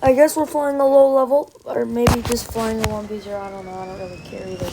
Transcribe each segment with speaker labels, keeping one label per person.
Speaker 1: I guess we're flying a low level, or maybe just flying a 1B0. I don't know. I don't really care either.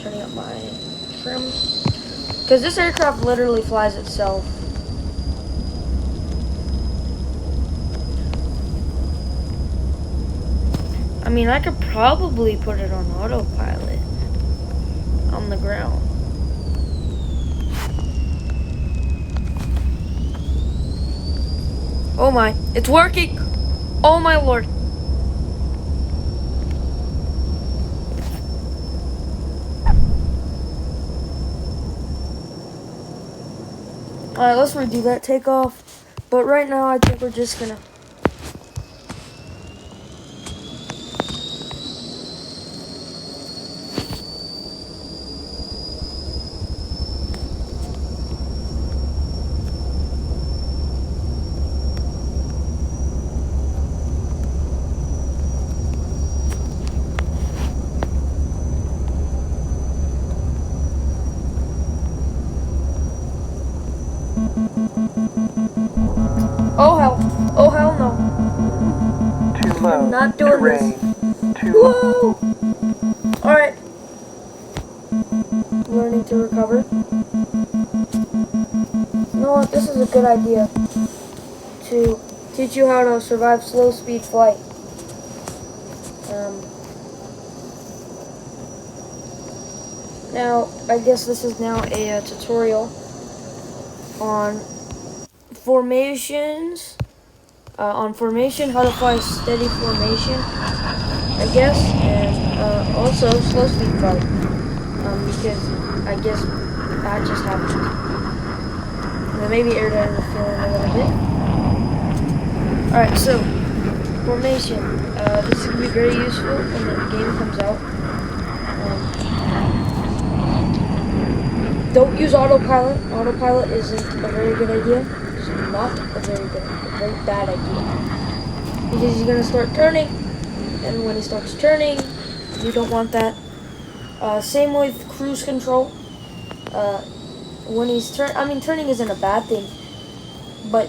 Speaker 1: Turning up my trim. Because this aircraft literally flies itself. I mean, I could probably put it on autopilot on the ground. Oh my, it's working! Oh my lord. Alright, let's redo that takeoff. But right now, I think we're just gonna... Oh hell. Oh hell no.
Speaker 2: Too low.
Speaker 1: I'm not doing
Speaker 2: terrain.
Speaker 1: this.
Speaker 2: Too
Speaker 1: Whoa! Alright. Learning to recover. You know what? This is a good idea to teach you how to survive slow speed flight. Now, I guess this is now a tutorial on formations. On formation, how to fly a steady formation, I guess, and also slow speed flight. Because I guess that just happened. And then maybe aerodynamic feeling a little bit. Alright, so formation. This is going to be very useful when the game comes out. Don't use autopilot. Autopilot isn't a very good idea. It's not a very bad idea. Because he's going to start turning, and when he starts turning, you don't want that. Same with cruise control. When he's turning isn't a bad thing, but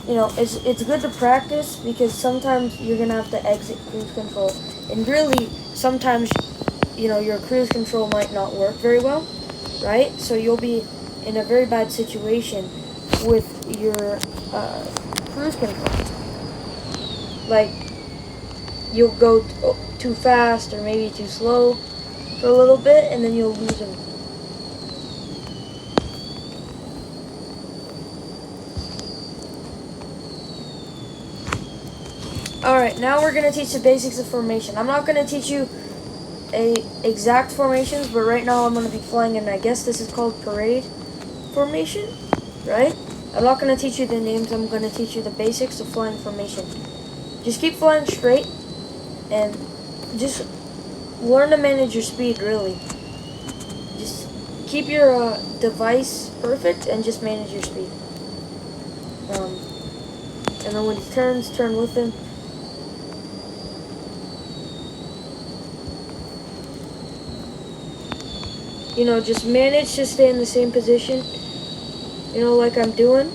Speaker 1: you know, it's good to practice because sometimes you're gonna have to exit cruise control, and really sometimes, you know, your cruise control might not work very well, right? So you'll be in a very bad situation with your cruise control. Like you'll go too fast or maybe too slow for a little bit, and then you'll lose him. Alright, now we're going to teach the basics of formation. I'm not going to teach you exact formations, but right now I'm going to be flying in, I guess this is called parade formation, right? I'm not going to teach you the names, I'm going to teach you the basics of flying formation. Just keep flying straight, and just learn to manage your speed, really. Just keep your device perfect, and just manage your speed. And then when he turns, turn with him. You know, just manage to stay in the same position, you know, like I'm doing.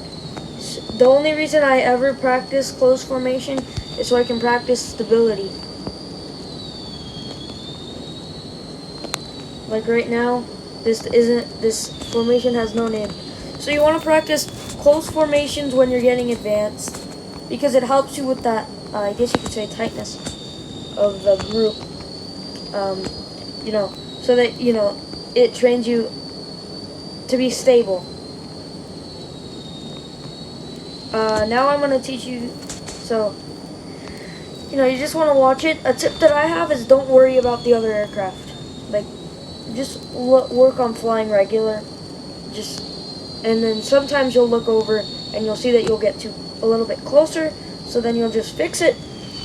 Speaker 1: The only reason I ever practice close formation is so I can practice stability. Like right now, this formation has no name. So you want to practice close formations when you're getting advanced, because it helps you with that, I guess you could say, tightness of the group. You know, so that, you know, it trains you to be stable. Now I'm going to teach you, so, you know, you just want to watch it. A tip that I have is don't worry about the other aircraft. Like, just work on flying regular. And then sometimes you'll look over and you'll see that you'll get to a little bit closer, so then you'll just fix it,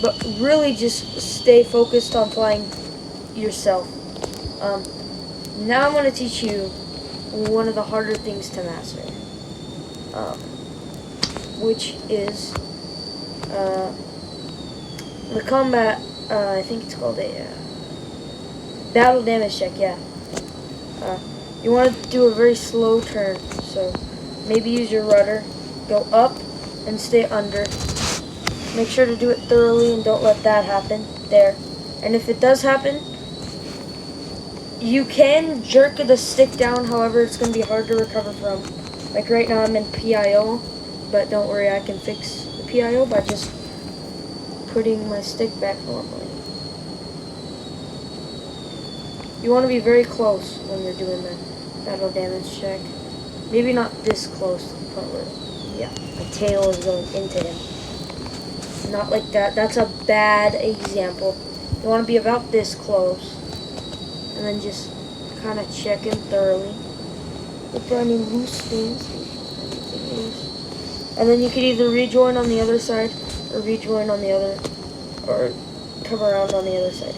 Speaker 1: but really just stay focused on flying yourself. Now I'm going to teach you one of the harder things to master, which is the combat, I think it's called a battle damage check, yeah. You want to do a very slow turn, so maybe use your rudder, go up and stay under, Make sure to do it thoroughly and don't let that happen there. And if it does happen, you can jerk the stick down, however it's going to be hard to recover from. Like right now I'm in PIO, but don't worry, I can fix the PIO by just putting my stick back normally. You want to be very close when you're doing the battle damage check. Maybe not this close to the point where, yeah, my tail is going into him. Not like that. That's a bad example. You want to be about this close. And then just kind of check him thoroughly. Look for any loose things. Anything loose. And then you could either rejoin on the other side, or rejoin on the other, or come around on the other side.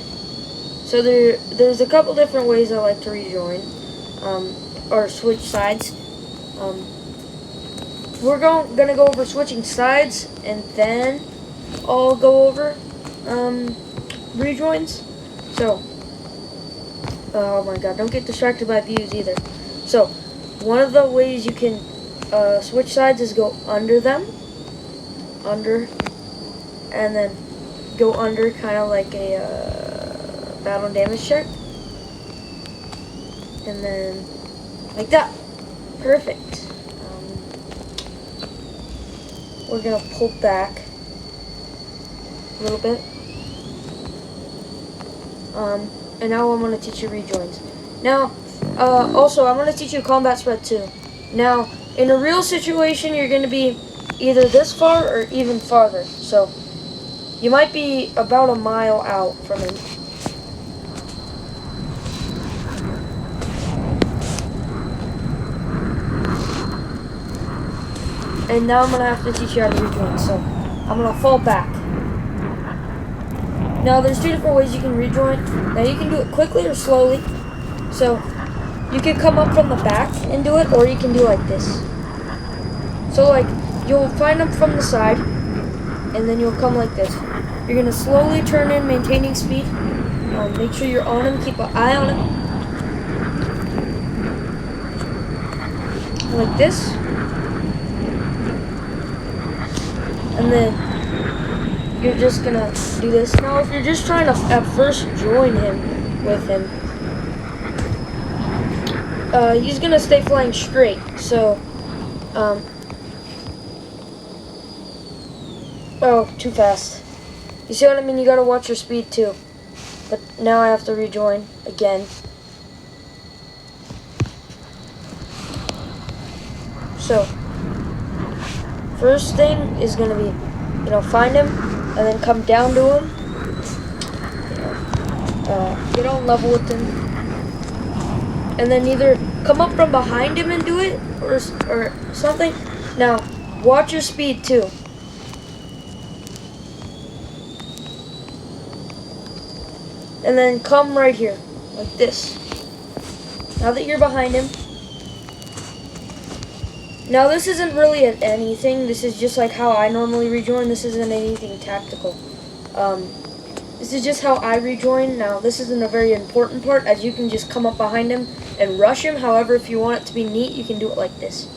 Speaker 1: So there's a couple different ways I like to rejoin, or switch sides. We're gonna go over switching sides, and then I'll go over rejoins. So, oh my god, don't get distracted by views either. So, one of the ways you can switch sides is go under them, under, and then go under, kind of like a battle damage check, and then like that. Perfect. We're gonna pull back a little bit. And now I'm gonna teach you rejoins. Now, also I'm gonna teach you combat spread too. Now, in a real situation, you're gonna be either this far or even farther. So, you might be about a mile out from him. And now I'm going to have to teach you how to rejoin. So, I'm going to fall back. Now, there's two different ways you can rejoin. Now, you can do it quickly or slowly. So, you can come up from the back and do it, or you can do like this. So, like, you'll find them from the side, and then you'll come like this. You're going to slowly turn in, maintaining speed. Make sure you're on him. Keep an eye on him. Like this. And then you're just gonna do this. Now, if you're just trying to at first join him with him, he's gonna stay flying straight. So, oh, too fast. You see what I mean? You gotta watch your speed too. But now I have to rejoin again. So, first thing is going to be, find him, and then come down to him, get on level with him, and then either come up from behind him and do it, or something. Now, watch your speed too. And then come right here, like this. Now that you're behind him, now this isn't really anything, this is just like how I normally rejoin, this isn't anything tactical. This is just how I rejoin. Now this isn't a very important part, as you can just come up behind him and rush him. However, if you want it to be neat, you can do it like this.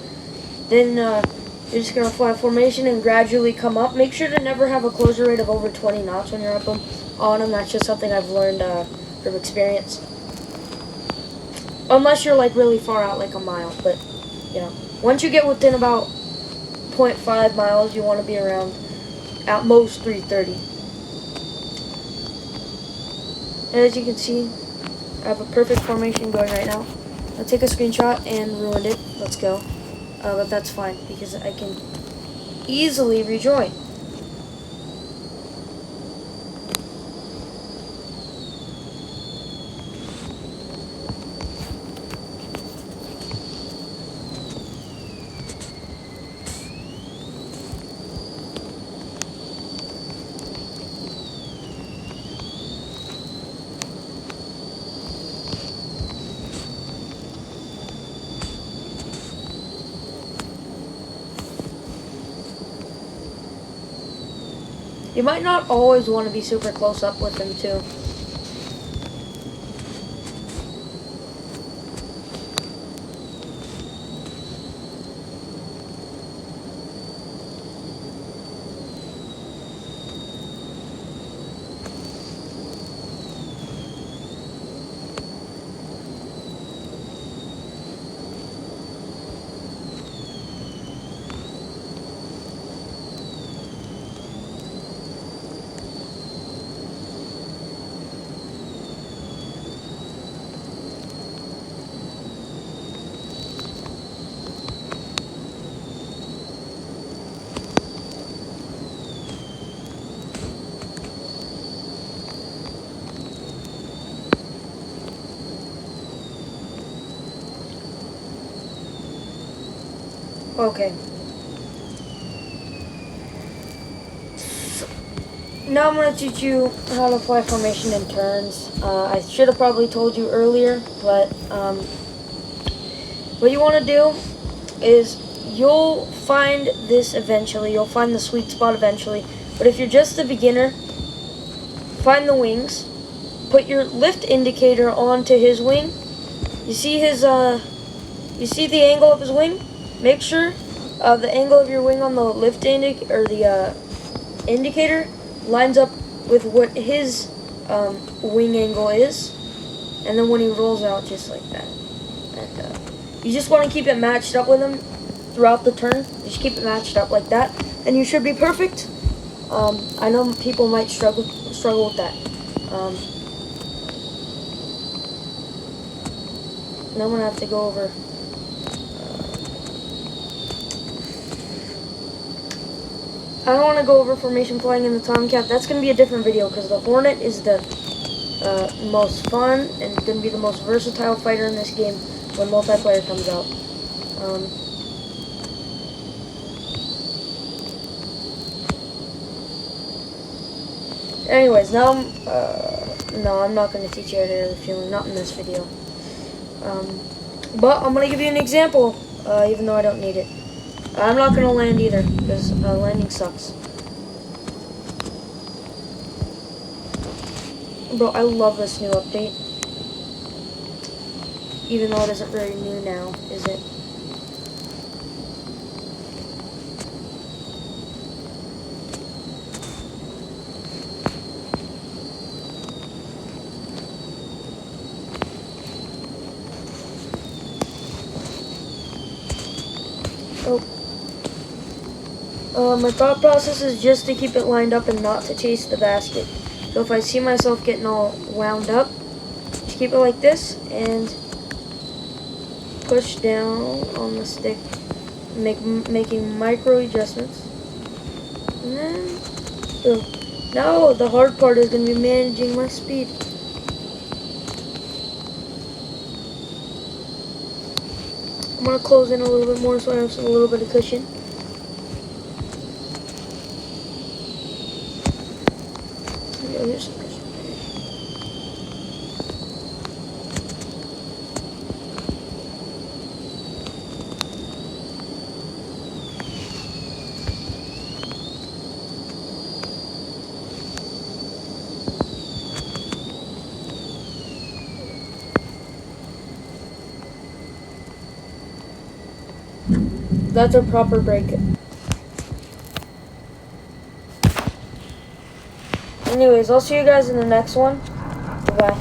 Speaker 1: Then you're just going to fly formation and gradually come up. Make sure to never have a closure rate of over 20 knots when you're up on him. That's just something I've learned from experience. Unless you're like really far out, like a mile, but once you get within about 0.5 miles, you want to be around at most 330. And as you can see, I have a perfect formation going right now. I'll take a screenshot and ruined it. Let's go. But that's fine because I can easily rejoin. You might not always want to be super close up with him too. Okay. Now I'm going to teach you how to fly formation and turns. I should have probably told you earlier, but what you want to do is you'll find this eventually. You'll find the sweet spot eventually. But if you're just a beginner, find the wings. Put your lift indicator onto his wing. You see his, you see the angle of his wing? Make sure the angle of your wing on the lift indicator lines up with what his wing angle is, and then when he rolls out, just like that. And you just want to keep it matched up with him throughout the turn. Just keep it matched up like that, and you should be perfect. I know people might struggle with that. Now I'm gonna have to go over. I don't want to go over formation flying in the Tomcat. That's going to be a different video because the Hornet is the most fun and going to be the most versatile fighter in this game when multiplayer comes out. Anyways, now no, I'm not going to teach you how to air refueling, not in this video. But I'm going to give you an example, even though I don't need it. I'm not going to land either, because landing sucks. Bro, I love this new update. Even though it isn't very new now, is it? My thought process is just to keep it lined up and not to chase the basket. So if I see myself getting all wound up, just keep it like this and push down on the stick, making micro adjustments. And then, boom. Now the hard part is going to be managing my speed. I'm going to close in a little bit more so I have a little bit of cushion. Here's some cushion. That's a proper break. Anyways, I'll see you guys in the next one. Bye-bye.